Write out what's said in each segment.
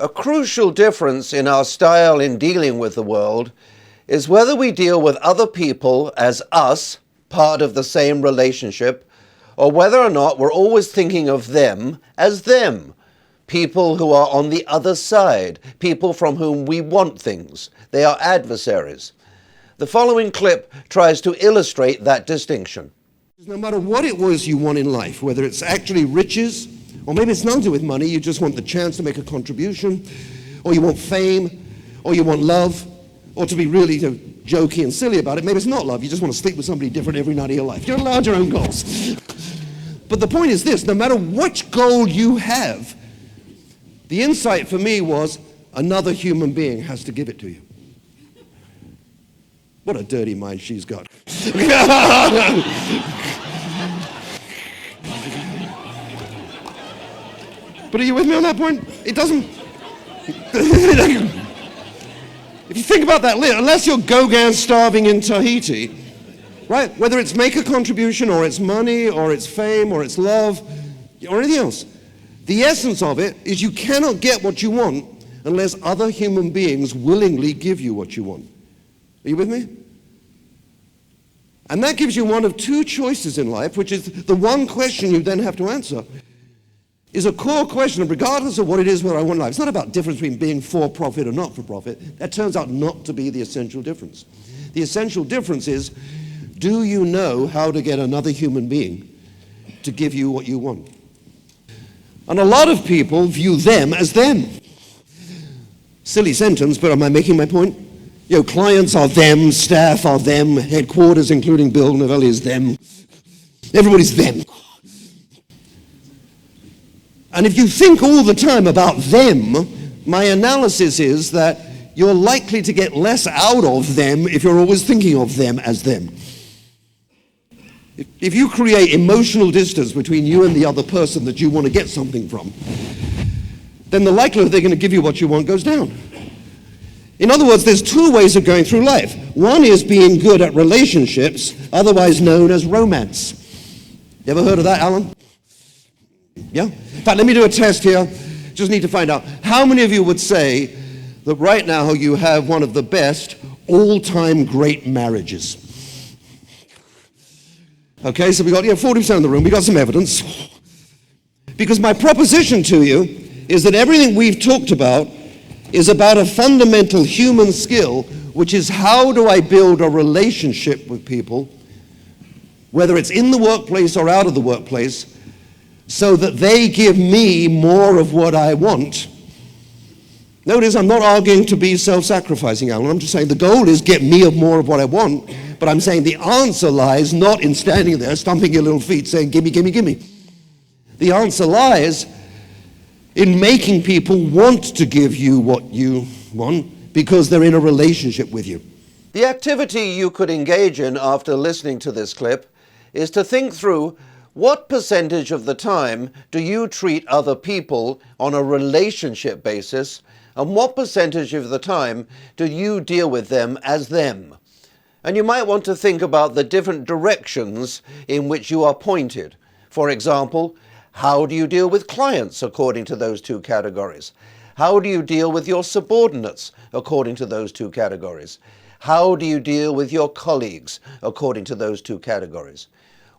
A crucial difference in our style in dealing with the world is whether we deal with other people as us, part of the same relationship, or whether or not we're always thinking of them as them, people who are on the other side, people from whom we want things. They are adversaries. The following clip tries to illustrate that distinction. No matter what it was you want in life, whether it's actually riches, or maybe it's nothing to do with money, you just want the chance to make a contribution, or you want fame, or you want love, or to be really jokey and silly about it, maybe it's not love, you just want to sleep with somebody different every night of your life. You're allowed your own goals. But the point is this, no matter which goal you have, the insight for me was another human being has to give it to you. What a dirty mind she's got. But are you with me on that point? It doesn't... If you think about that, unless you're Gauguin starving in Tahiti, right? Whether it's make a contribution, or it's money, or it's fame, or it's love, or anything else, the essence of it is you cannot get what you want unless other human beings willingly give you what you want. Are you with me? And that gives you one of two choices in life, which is the one question you then have to answer. Is a core question, regardless of what it is what I want in life. It's not about difference between being for profit or not for profit. That turns out not to be the essential difference. The essential difference is, do you know how to get another human being to give you what you want? And a lot of people view them as them. Silly sentence, but am I making my point? You know, clients are them, staff are them, headquarters, including Bill Novelli, is them. Everybody's them. And if you think all the time about them, my analysis is that you're likely to get less out of them if you're always thinking of them as them. If you create emotional distance between you and the other person that you want to get something from, then the likelihood they're going to give you what you want goes down. In other words, there's two ways of going through life. One is being good at relationships, otherwise known as romance. You ever heard of that, Alan? Yeah? In fact, let me do a test here. Just need to find out. How many of you would say that right now you have one of the best all-time great marriages? Okay, so we got 40% in the room. We got some evidence. Because my proposition to you is that everything we've talked about is about a fundamental human skill, which is how do I build a relationship with people, whether it's in the workplace or out of the workplace, so that they give me more of what I want. Notice I'm not arguing to be self-sacrificing, Alan. I'm just saying the goal is get me more of what I want, but I'm saying the answer lies not in standing there, stomping your little feet, saying, gimme, gimme, gimme. The answer lies in making people want to give you what you want because they're in a relationship with you. The activity you could engage in after listening to this clip is to think through what percentage of the time do you treat other people on a relationship basis, and what percentage of the time do you deal with them as them? And you might want to think about the different directions in which you are pointed. For example, how do you deal with clients according to those two categories? How do you deal with your subordinates according to those two categories? How do you deal with your colleagues according to those two categories?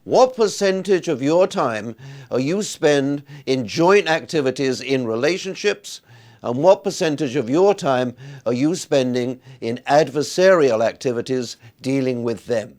What percentage of your time are you spend in joint activities in relationships, and what percentage of your time are you spending in adversarial activities dealing with them?